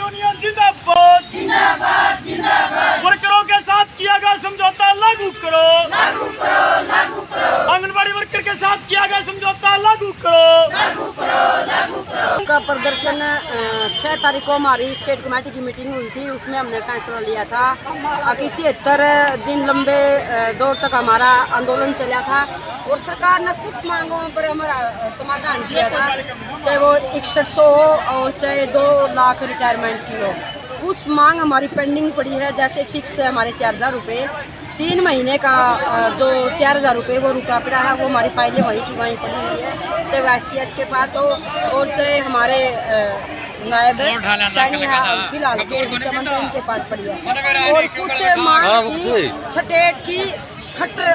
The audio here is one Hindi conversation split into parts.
यूनियन जिंदाबाद जिंदाबाद जिंदाबाद। वर्करों के साथ किया गया समझौता लागू करो, लागू करो, लागू करो। आंगनबाड़ी वर्कर के साथ किया गया समझौता लागू करो, लागू करो, लागू करो। का प्रदर्शन 6 तारीख को हमारी स्टेट कमेटी की मीटिंग हुई थी। उसमें हमने फैसला लिया था कि 73 दिन लंबे दौर तक हमारा आंदोलन चला था और सरकार ने कुछ मांगों पर हमारा समाधान किया था, चाहे वो 6100 हो और चाहे 2 लाख रिटायरमेंट की हो। कुछ मांग हमारी पेंडिंग पड़ी है, जैसे फिक्स है हमारे 4000 रुपये, 3 महीने का जो 4000 रुपये वो रुका पड़ा है, वो हमारी फाइलें वहीं की वहीं पड़ी हुई है, चाहे वो ICS के पास हो और चाहे हमारे नायब सैनी है फिलहाल के मुख्यमंत्री उनके पास पड़ी है। और कुछ मांग थी स्टेट की खट्टर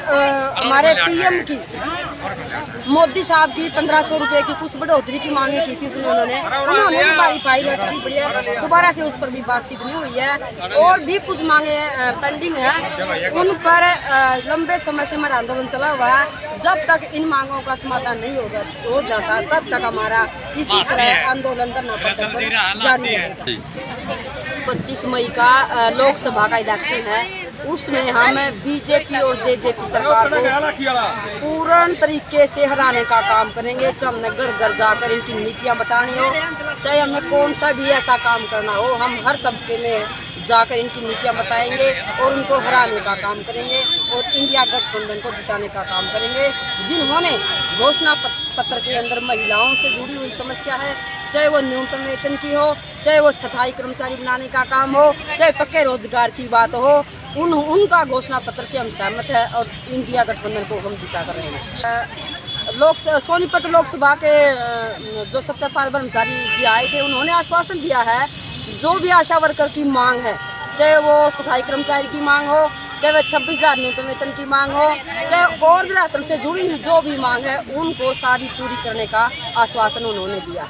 हमारे PM की मोदी साहब की 1500 रुपये की कुछ बढ़ोतरी की मांगे की थी उन्होंने भी हमारी फाइल अटकी पड़ी है, दोबारा से उस पर भी बातचीत नहीं हुई है। और भी कुछ मांगे पेंडिंग है, उन पर लंबे समय से हमारा आंदोलन चला हुआ है। जब तक इन मांगों का समाधान नहीं हो जाता तब तक हमारा इसी तरह आंदोलन करना जारी रहेगा। 25 मई का लोकसभा का इलेक्शन है, उसमें हम BJP और JJP सरकार को पूर्ण तरीके से हराने का काम करेंगे। चाहे हमने घर घर जाकर इनकी नीतियां बतानी हो, चाहे हमने कौन सा भी ऐसा काम करना हो, हम हर तबके में जाकर इनकी नीतियां बताएंगे और उनको हराने का काम करेंगे और इंडिया गठबंधन को जिताने का काम करेंगे। जिन्होंने घोषणा पत्र के अंदर महिलाओं से जुड़ी हुई समस्या है, चाहे वो न्यूनतम वेतन की हो, चाहे वो स्थायी कर्मचारी बनाने का काम हो, चाहे पक्के रोजगार की बात हो, उनका घोषणा पत्र से हम सहमत है और इंडिया गठबंधन को हम जिता कर रहे हैं। सोनीपत लोकसभा के जो सत्यपाल ब्रह्मचारी जी आए थे, उन्होंने आश्वासन दिया है जो भी आशा वर्कर की मांग है, चाहे वो स्थायी कर्मचारी की मांग हो, चाहे वह 26,000 न्यूनतम वेतन की मांग हो, चाहे और भी राशन से जुड़ी हुई जो भी मांग है, उनको सारी पूरी करने का आश्वासन उन्होंने दिया।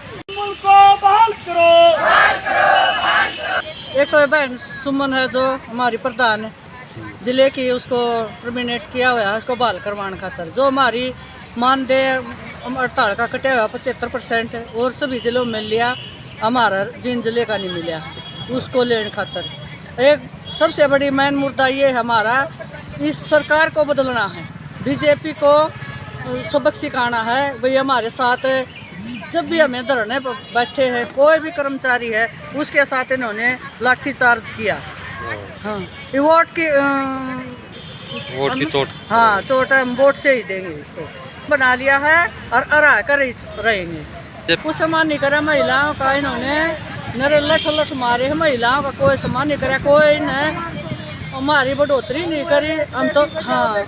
को बहाल करो, बहाल करो, बहाल करो। एक तो बहन सुमन है जो हमारी प्रधान जिले की, उसको टर्मिनेट किया हुआ है, उसको बहाल करवाने खातर। जो हमारी मानदेय हड़ताल का कटा हुआ 75% है और सभी जिलों में लिया, हमारा जिन जिले का नहीं मिला, उसको लेने खातर। एक सबसे बड़ी मेन मुद्दा ये हमारा इस सरकार को बदलना है, BJP को सबक सिखाना है। भाई हमारे साथ जब भी हमें धरने पर बैठे हैं, कोई भी कर्मचारी है उसके साथ इन्होंने लाठीचार्ज किया। हाँ, वोट की चोट, हाँ चोट हम वोट से ही देंगे, इसको बना लिया है और हरा कर ही रहेंगे। कुछ सम्मान नहीं करा महिलाओं का, इन्होंने नरे लठ मारे हैं, महिलाओं का कोई सम्मान नहीं करा, कोई ने हमारी बढ़ोतरी नहीं करी। हम तो हाँ,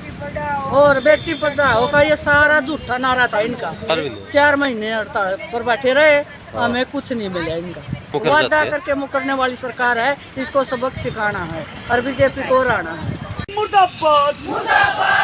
और बेटी पढ़ाओ का ये सारा झूठा नारा था इनका। 4 महीने हड़ताल पर बैठे रहे, हमें कुछ नहीं मिला इनका। वादा करके मुकरने वाली सरकार है, इसको सबक सिखाना है और BJP को हराना है। मुर्दाबाद।